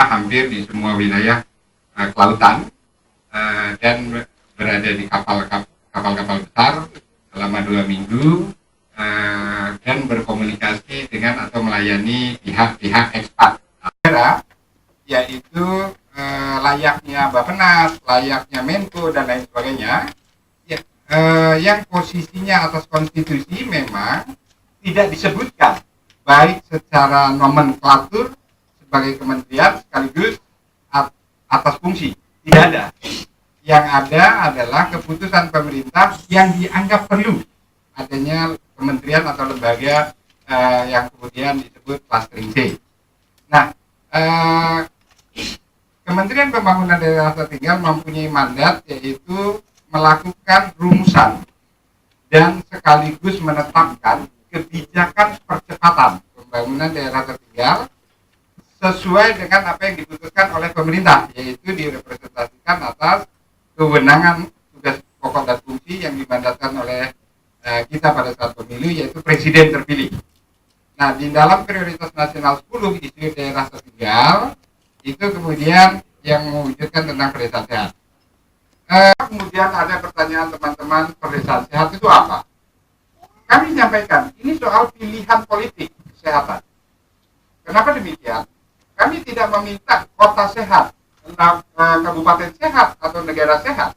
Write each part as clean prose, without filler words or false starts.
hampir di semua wilayah kelautan dan berada di kapal-kapal besar selama 2 minggu dan berkomunikasi dengan atau melayani pihak-pihak ekspat, yaitu layaknya Bappenas, layaknya Menko dan lain sebagainya, yang posisinya atas konstitusi memang tidak disebutkan baik secara nomenklatur sebagai kementerian sekaligus atas fungsi, tidak ada. Yang ada adalah keputusan pemerintah yang dianggap perlu adanya kementerian atau lembaga yang kemudian disebut clustering C. Nah, Kementerian Pembangunan Daerah Tertinggal mempunyai mandat yaitu melakukan rumusan dan sekaligus menetapkan kebijakan percepatan pembangunan daerah tertinggal sesuai dengan apa yang diputuskan oleh pemerintah, yaitu direpresentasikan atas kewenangan tugas pokok dan fungsi yang dimandatkan oleh kita pada saat pemilu, yaitu presiden terpilih. Nah, di dalam prioritas nasional 10 isu daerah tertinggal itu kemudian yang mewujudkan tentang pedesaan sehat. Kemudian ada pertanyaan teman-teman, pedesaan sehat itu apa? Kami sampaikan, ini soal pilihan politik kesehatan. Kenapa demikian? Kami tidak meminta kota sehat, kabupaten sehat, atau negara sehat,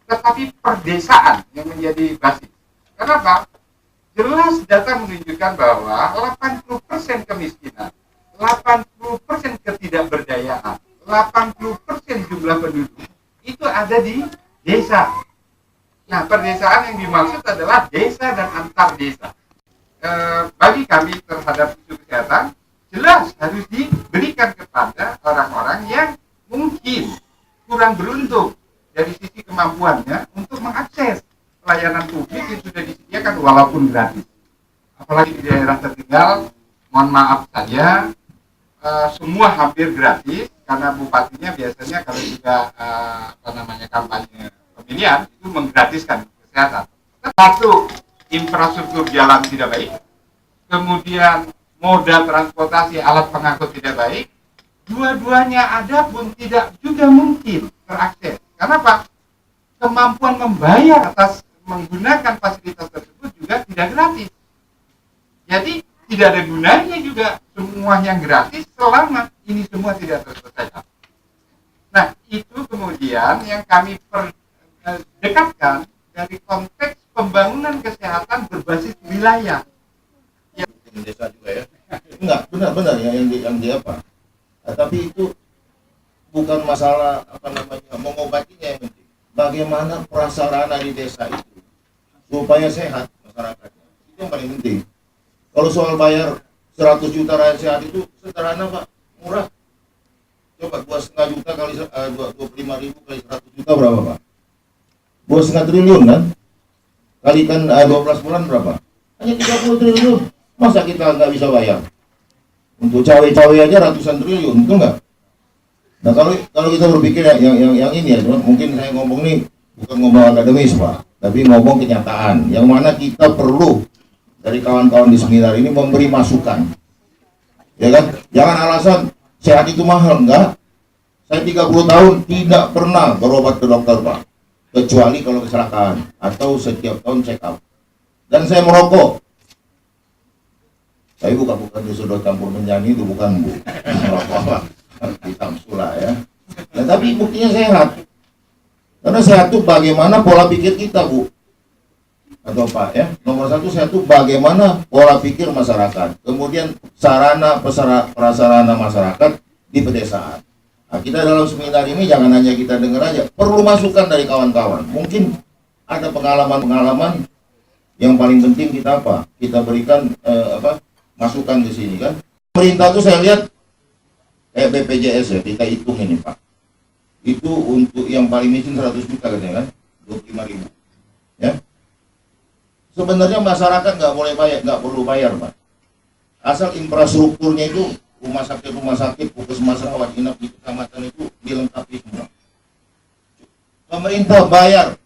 tetapi perdesaan yang menjadi basis. Kenapa? Jelas data menunjukkan bahwa 80% kemiskinan, 80% ketidakberdayaan, 80% jumlah penduduk itu ada di desa. Nah, perdesaan yang dimaksud adalah desa dan antar desa. Bagi kami terhadap isu kesehatan, jelas harus diberikan kepada orang-orang yang mungkin kurang beruntung dari sisi kemampuannya untuk mengakses pelayanan publik yang sudah disediakan walaupun gratis. Apalagi di daerah tertinggal, mohon maaf saja, semua hampir gratis karena bupatinya biasanya kalau juga kampanye pemilihan itu menggratiskan kesehatan. Satu, infrastruktur jalan tidak baik, kemudian moda transportasi alat pengangkut tidak baik, dua-duanya ada pun tidak juga mungkin terakses. Kenapa? Kemampuan membayar atas menggunakan fasilitas tersebut juga tidak gratis. Jadi tidak ada gunanya juga semua yang gratis selama ini semua tidak terselesaikan. Nah, itu kemudian yang kami dekatkan dari konteks pembangunan kesehatan berbasis wilayah. Ya. Desa juga ya. Enggak, benar-benar yang di apa. Nah, tapi itu bukan masalah mengobatinya yang penting. Bagaimana prasarana di desa itu supaya sehat masyarakatnya. Itu yang paling penting. Kalau soal bayar 100 juta rakyat sehat itu sederhana Pak, murah. Coba 2,5 juta kali 25.000 kali 100 juta berapa Pak? 2,5 triliun kan? Kalikan 12 bulan berapa? Hanya 30 triliun. Masa kita nggak bisa bayar? Untuk cawe-cawe aja ratusan triliun, betul nggak? Nah kalau kita berpikir yang ini ya, mungkin saya ngomong nih bukan ngomong akademis Pak, tapi ngomong kenyataan. Yang mana kita perlu dari kawan-kawan di seminar ini memberi masukan, ya kan? Jangan alasan sehat itu mahal, enggak. Saya 30 tahun tidak pernah berobat ke dokter Pak, kecuali kalau kecelakaan atau setiap tahun check up. Dan saya merokok. Saya bukan di sudut campur menjani itu bukan Bu, merokok hitam sula ya. Nah, tapi buktinya sehat. Karena sehat itu bagaimana pola pikir kita Bu. Atau Pak ya, nomor 1 saya tuh bagaimana pola pikir masyarakat, kemudian sarana prasarana masyarakat di pedesaan. Nah, kita dalam seminar ini jangan hanya kita dengar aja, perlu masukan dari kawan-kawan. Mungkin ada pengalaman-pengalaman yang paling penting kita kita berikan masukan di sini kan. Pemerintah tuh saya lihat BPJS ya, kita hitung ini Pak, itu untuk yang paling miskin 100 juta katanya kan, 25.000 ya. Sebenarnya masyarakat nggak perlu bayar Pak, asal infrastrukturnya itu rumah sakit, puskesmas, rawat inap di kecamatan itu dilengkapi semua. Pemerintah bayar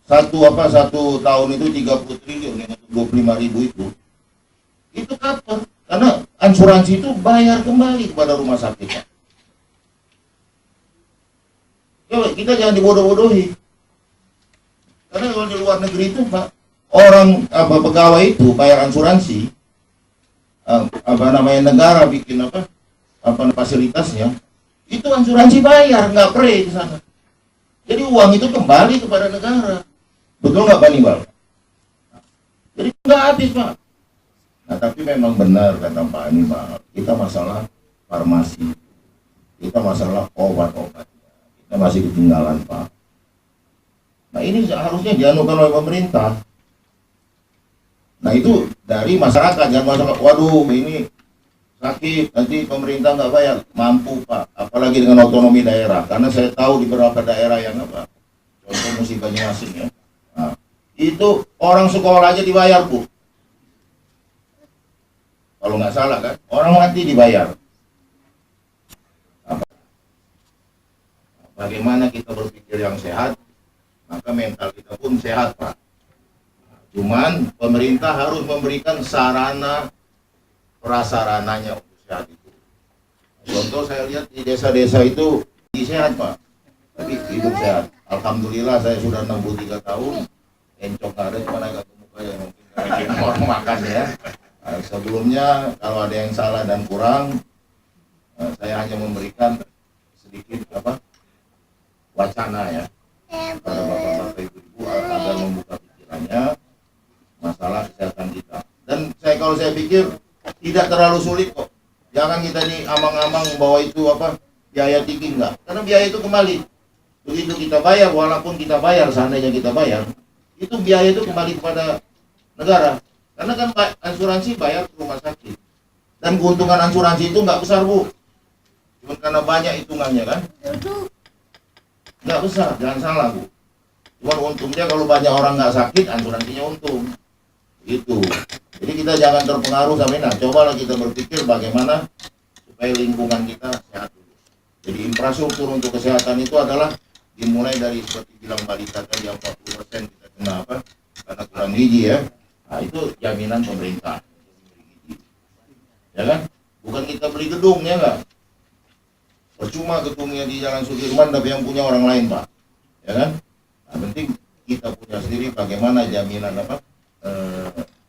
satu tahun itu 30 triliun yang untuk 25.000 itu kapan? Karena asuransi itu bayar kembali kepada rumah sakit Pak. kita jangan dibodoh-bodohi. Karena kalau di luar negeri itu Pak, orang pegawai itu bayar asuransi, negara bikin fasilitasnya, itu asuransi bayar, nggak pre di sana. Jadi uang itu kembali kepada negara. Betul nggak Pak Nibal? Jadi nggak habis Pak. Nah tapi memang benar kata Pak Nibal, kita masalah farmasi, kita masalah obat-obatnya, kita masih ketinggalan Pak. Nah ini harusnya dianukan oleh pemerintah. Nah itu dari masyarakat, jangan masalah, waduh ini sakit, nanti pemerintah nggak bayar. Mampu Pak, apalagi dengan otonomi daerah. Karena saya tahu di beberapa daerah yang contoh Musi Banyuasin ya. Nah, itu orang sekolah aja dibayar Bu. Kalau nggak salah kan, orang mati dibayar. Bagaimana kita berpikir yang sehat, maka mental kita pun sehat Pak. Cuman pemerintah harus memberikan sarana prasarananya untuk sehat itu. Contoh saya lihat di desa-desa itu sehat Pak, tapi hidup sehat. Alhamdulillah saya sudah 63 tahun, encok ada cuma agak gemuk aja mungkin karena orang makan ya. Nah, sebelumnya kalau ada yang salah dan kurang, saya hanya memberikan sedikit wacana ya pada bapak-bapak ibu-ibu agar membuka pikirannya masalah kesehatan kita. Dan kalau saya pikir tidak terlalu sulit kok. Jangan kita nih amang-amang bahwa itu biaya tinggi, enggak. Karena biaya itu kembali. Begitu kita bayar, walaupun kita bayar, seandainya kita bayar, itu biaya itu kembali kepada negara. Karena kan asuransi bayar ke rumah sakit. Dan keuntungan asuransi itu nggak besar Bu. Cuma karena banyak hitungannya kan. Nggak besar, jangan salah Bu. Cuma untungnya kalau banyak orang nggak sakit, asuransinya untung. Gitu. Jadi kita jangan terpengaruh sama ini. Nah, cobalah kita berpikir bagaimana supaya lingkungan kita sehat dulu. Jadi infrastruktur untuk kesehatan itu adalah dimulai dari seperti bilang balita tadi 40% kita kena karena kurang gizi ya. Nah itu jaminan pemerintah. Ya kan? Bukan kita beli gedung ya enggak. Percuma gedungnya di Jalan Sudirman tapi yang punya orang lain Pak. Ya kan? Nah, penting kita punya sendiri bagaimana jaminan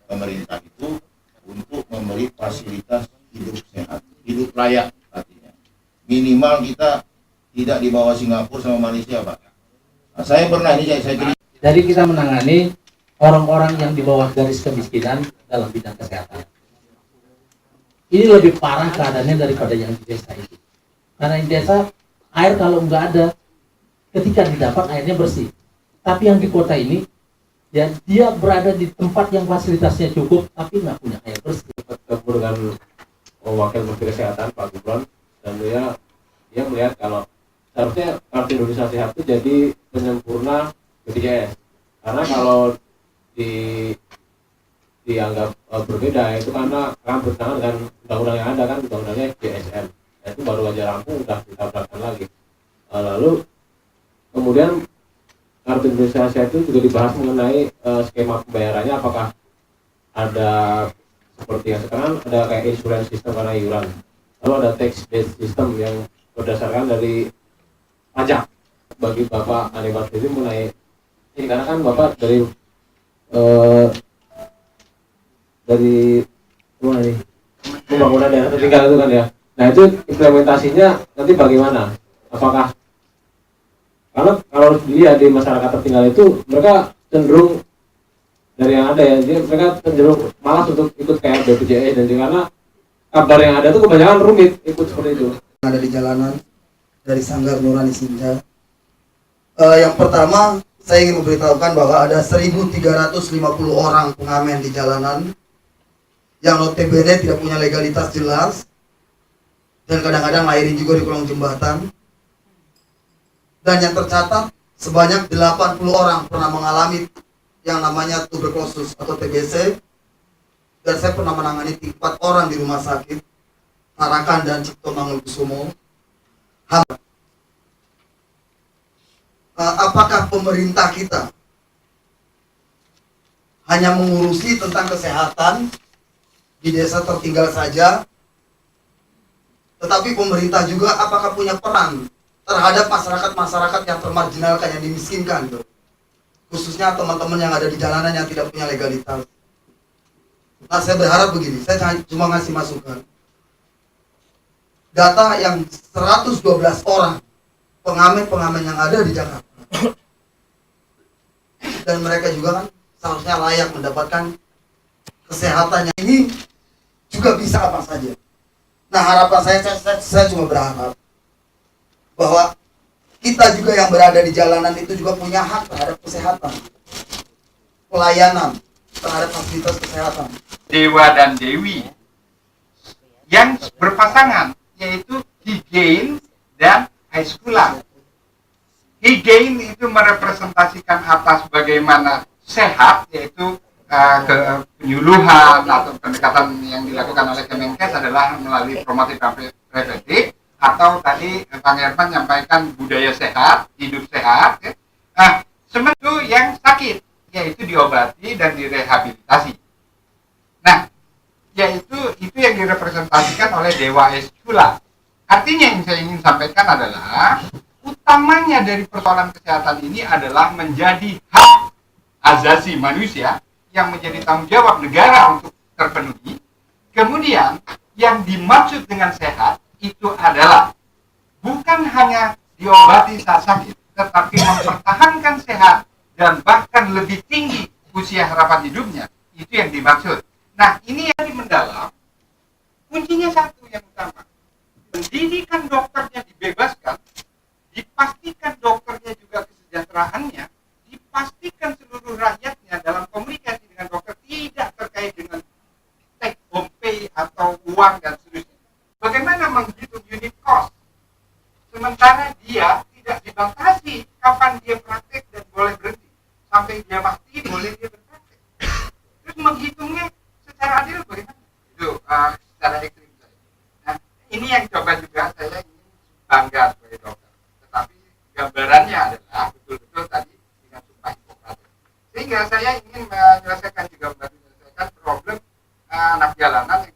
pemerintah itu untuk memberi fasilitas hidup sehat, hidup layak artinya. Minimal kita tidak di bawah Singapura sama Malaysia Pak. Nah, saya pernah ini saya Jadi kita menangani orang-orang yang di bawah garis kemiskinan dalam bidang kesehatan. Ini lebih parah keadaannya daripada yang di desa itu. Karena di desa air kalau nggak ada, ketika didapat airnya bersih. Tapi yang di kota ini, ya dia berada di tempat yang fasilitasnya cukup, tapi nggak punya air bersih. Ketemu dengan Wakil Menteri Kesehatan Pak Gubron, dan dia melihat kalau seharusnya Kartu Indonesia Sehat itu jadi penyempurna BPJS. Karena kalau dianggap berbeda itu karena akan bertentangan dengan undang-undang yang ada kan, undang-undangnya JSN. Nah, itu baru aja rampung udah ditabrakkan lagi. Lalu kemudian Kartu Indonesia Sehat itu juga dibahas mengenai skema pembayarannya, apakah ada seperti yang sekarang ada kayak insurance sistem karena iuran, lalu ada tax based system yang berdasarkan dari pajak. Bagi Bapak Anibal sendiri mengenai ini, karena kan Bapak dari mana nih, pembangunan daerah tertinggal itu kan ya. Nah itu implementasinya nanti bagaimana? Apakah karena kalau dilihat di masyarakat tertinggal itu mereka cenderung dari yang ada ya, mereka cenderung malas untuk ikut kayak BPJS, dan karena kabar yang ada itu kebanyakan rumit ikut seperti itu. Ada di jalanan dari Sanggar Nurani Sinja. Yang pertama saya ingin memberitahukan bahwa ada 1.350 orang pengamen di jalanan yang notabene tidak punya legalitas jelas dan kadang-kadang lahirin juga di kolong jembatan. Dan yang tercatat sebanyak 80 orang pernah mengalami yang namanya tuberkulosis atau TBC, dan saya pernah menangani 4 orang di rumah sakit Tarakan dan Cipto Mangunkusumo. Apakah pemerintah kita hanya mengurusi tentang kesehatan di desa tertinggal saja, tetapi pemerintah juga apakah punya peran terhadap masyarakat-masyarakat yang termarginalkan, yang dimiskinkan, bro. Khususnya teman-teman yang ada di jalanan yang tidak punya legalitas. Nah, saya berharap begini, saya cuma ngasih masukan. Data yang 112 orang pengamen-pengamen yang ada di Jakarta, dan mereka juga kan seharusnya layak mendapatkan kesehatannya, ini juga bisa apa saja. Nah, harapan saya cuma berharap bahwa kita juga yang berada di jalanan itu juga punya hak terhadap kesehatan, pelayanan terhadap fasilitas kesehatan. Dewa dan Dewi yang berpasangan, yaitu Higein dan Aiskula. Higein itu merepresentasikan atas bagaimana sehat, yaitu penyuluhan atau pendekatan yang dilakukan oleh Kemenkes adalah melalui promotif preventif, atau tadi Bang Herman menyampaikan budaya sehat, hidup sehat. Ya. Sementara yang sakit, yaitu diobati dan direhabilitasi. Nah, yaitu itu yang direpresentasikan oleh Dewa Aiskula. Artinya yang saya ingin sampaikan adalah utamanya dari persoalan kesehatan ini adalah menjadi hak asasi manusia yang menjadi tanggung jawab negara untuk terpenuhi. Kemudian yang dimaksud dengan sehat itu adalah bukan hanya diobati saat sakit, tetapi mempertahankan sehat dan bahkan lebih tinggi usia harapan hidupnya. Itu yang dimaksud. Nah, ini yang mendalam, kuncinya satu yang utama. Pendidikan dokternya dibebaskan, dipastikan dokternya juga kesejahteraannya, dipastikan seluruh rakyatnya dalam komunikasi dengan dokter tidak terkait dengan take home pay atau uang dan seterusnya. Bagaimana menghitung unit cost? Sementara dia tidak dibatasi kapan dia praktek dan boleh berhenti. Sampai dia mati boleh dia berpraktek. Terus menghitungnya secara adil bagaimana? Itu secara ekstrim saya. Nah, ini yang coba juga saya ingin bangga sebagai dokter. Tetapi gambarannya adalah betul-betul tadi dengan sumpah Hipokrates. Sehingga saya ingin menyelesaikan juga membantu menyelesaikan problem anak jalanan yang